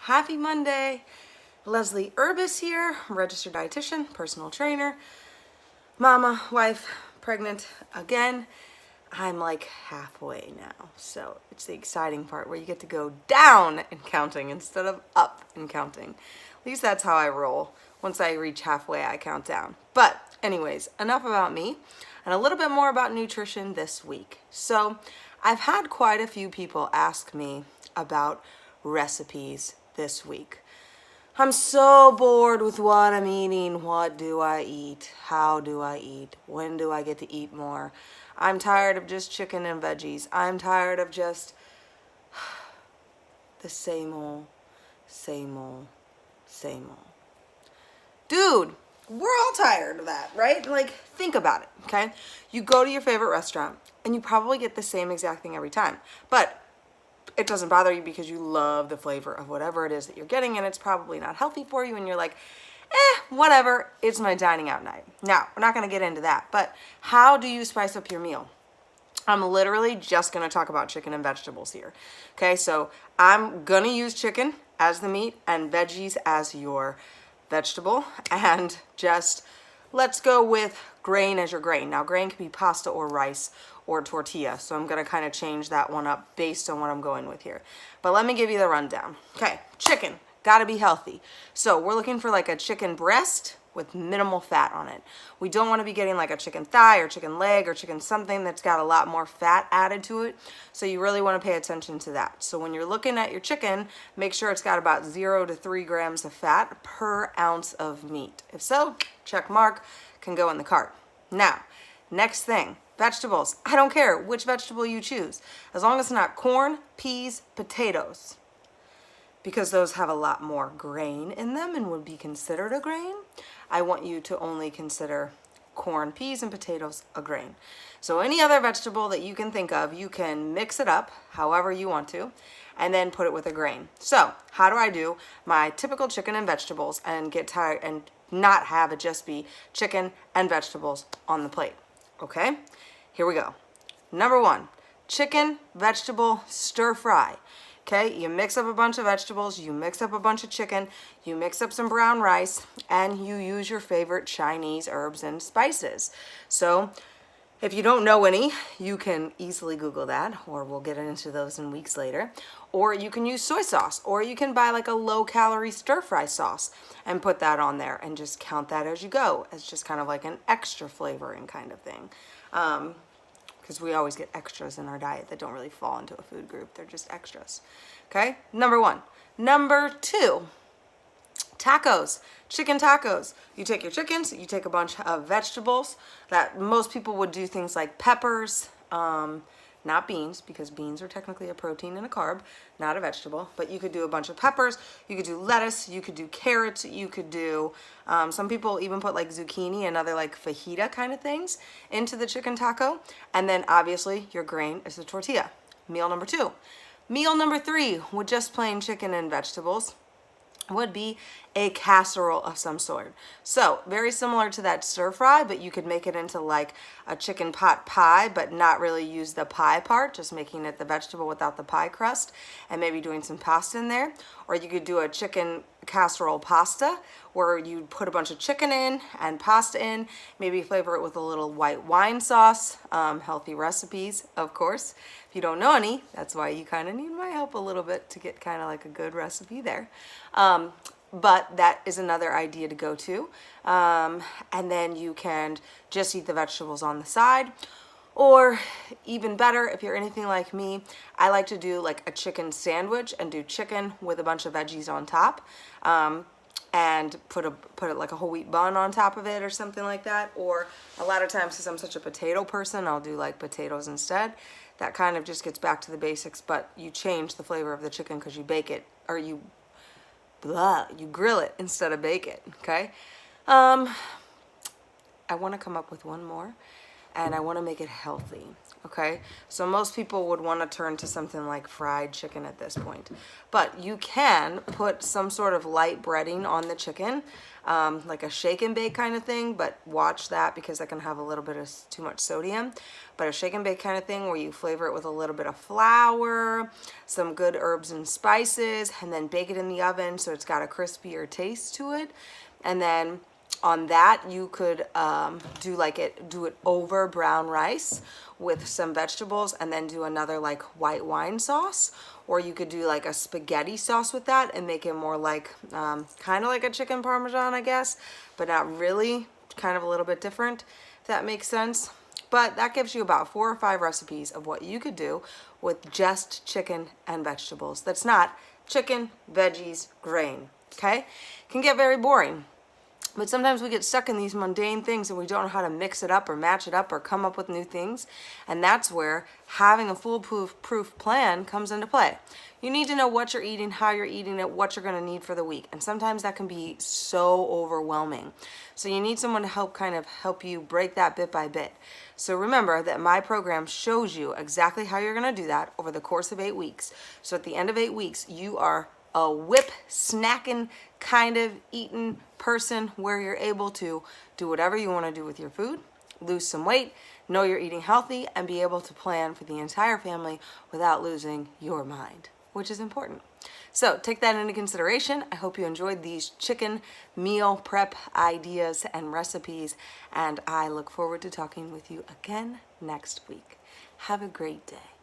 Happy Monday. Leslie Urbis here, registered dietitian, personal trainer, mama, wife, pregnant again. I'm like halfway now, so it's the exciting part where you get to go down in counting instead of up in counting. At least that's how I roll. Once I reach halfway, I count down. But anyways, enough about me and a little bit more about nutrition this week. So I've had quite a few people ask me about recipes this week. I'm so bored with what I'm eating. What do I eat? How do I eat? When do I get to eat more? I'm tired of just chicken and veggies. I'm tired of just the same old, same old, same old. Dude, we're all tired of that, right? Like, think about it, okay? You go to your favorite restaurant and you probably get the same exact thing every time. But it doesn't bother you because you love the flavor of whatever it is that you're getting, and it's probably not healthy for you, and you're like, whatever, it's my dining out night. Now, we're not gonna get into that, but how do you spice up your meal? I'm literally just gonna talk about chicken and vegetables here. Okay, so I'm gonna use chicken as the meat and veggies as your vegetable, and just let's go with grain as your grain. Now, grain can be pasta or rice or tortilla, so I'm gonna kind of change that one up based on what I'm going with here. But let me give you the rundown. Okay, chicken, gotta be healthy. So we're looking for like a chicken breast with minimal fat on it. We don't want to be getting like a chicken thigh or chicken leg or chicken something that's got a lot more fat added to it. So you really want to pay attention to that. So when you're looking at your chicken, make sure it's got about 0 to 3 grams of fat per ounce of meat. If so, check mark, can go in the cart. Now, next thing, vegetables. I don't care which vegetable you choose, as long as it's not corn, peas, potatoes, because those have a lot more grain in them and would be considered a grain. I want you to only consider corn, peas, and potatoes a grain. So any other vegetable that you can think of, you can mix it up however you want to, and then put it with a grain. So how do I do my typical chicken and vegetables and get tired and not have it just be chicken and vegetables on the plate? Okay, here we go. Number 1, chicken vegetable stir fry. Okay, you mix up a bunch of vegetables, you mix up a bunch of chicken, you mix up some brown rice, and you use your favorite Chinese herbs and spices. So if you don't know any, you can easily Google that, or we'll get into those in weeks later. Or you can use soy sauce, or you can buy like a low-calorie stir-fry sauce and put that on there and just count that as you go. It's just kind of like an extra flavoring kind of thing. Because we always get extras in our diet that don't really fall into a food group. They're just extras. Okay, number 1. Number 2, tacos, chicken tacos. You take your chickens, you take a bunch of vegetables that most people would do things like peppers, not beans, because beans are technically a protein and a carb, not a vegetable, but you could do a bunch of peppers, you could do lettuce, you could do carrots, you could do, some people even put like zucchini and other like fajita kind of things into the chicken taco. And then obviously your grain is the tortilla. Meal number 2. Meal number 3 with just plain chicken and vegetables would be a casserole of some sort. So very similar to that stir fry, but you could make it into like a chicken pot pie, but not really use the pie part, just making it the vegetable without the pie crust, and maybe doing some pasta in there. Or you could do a chicken casserole pasta where you put a bunch of chicken in and pasta in, maybe flavor it with a little white wine sauce, healthy recipes, of course. If you don't know any, that's why you kind of need my help a little bit to get kind of like a good recipe there. But that is another idea to go to. And then you can just eat the vegetables on the side. Or even better, if you're anything like me, I like to do like a chicken sandwich and do chicken with a bunch of veggies on top. And put it like a whole wheat bun on top of it or something like that. Or a lot of times, since I'm such a potato person, I'll do like potatoes instead. That kind of just gets back to the basics, but you change the flavor of the chicken because you bake it, or you grill it instead of bake it, okay? I want to come up with one more, and I want to make it healthy. okay? So most people would want to turn to something like fried chicken at this point. But you can put some sort of light breading on the chicken, like a shake and bake kind of thing, but watch that because that can have a little bit of too much sodium. But a shake and bake kind of thing where you flavor it with a little bit of flour, some good herbs and spices, and then bake it in the oven so it's got a crispier taste to it. And then on that you could do it over brown rice with some vegetables, and then do another like white wine sauce, or you could do like a spaghetti sauce with that and make it more like kind of like a chicken parmesan, I guess, but not really, kind of a little bit different, if that makes sense. But that gives you about 4 or 5 recipes of what you could do with just chicken and vegetables. That's not chicken, veggies, grain, okay? It can get very boring. But sometimes we get stuck in these mundane things and we don't know how to mix it up or match it up or come up with new things. And that's where having a foolproof plan comes into play. You need to know what you're eating, how you're eating it, what you're going to need for the week. And sometimes that can be so overwhelming. So you need someone to help you break that bit by bit. So remember that my program shows you exactly how you're going to do that over the course of 8 weeks. So at the end of 8 weeks, you are a whip snacking kind of eating person where you're able to do whatever you want to do with your food, lose some weight, know you're eating healthy, and be able to plan for the entire family without losing your mind, which is important. So take that into consideration. I hope you enjoyed these chicken meal prep ideas and recipes, and I look forward to talking with you again next week. Have a great day.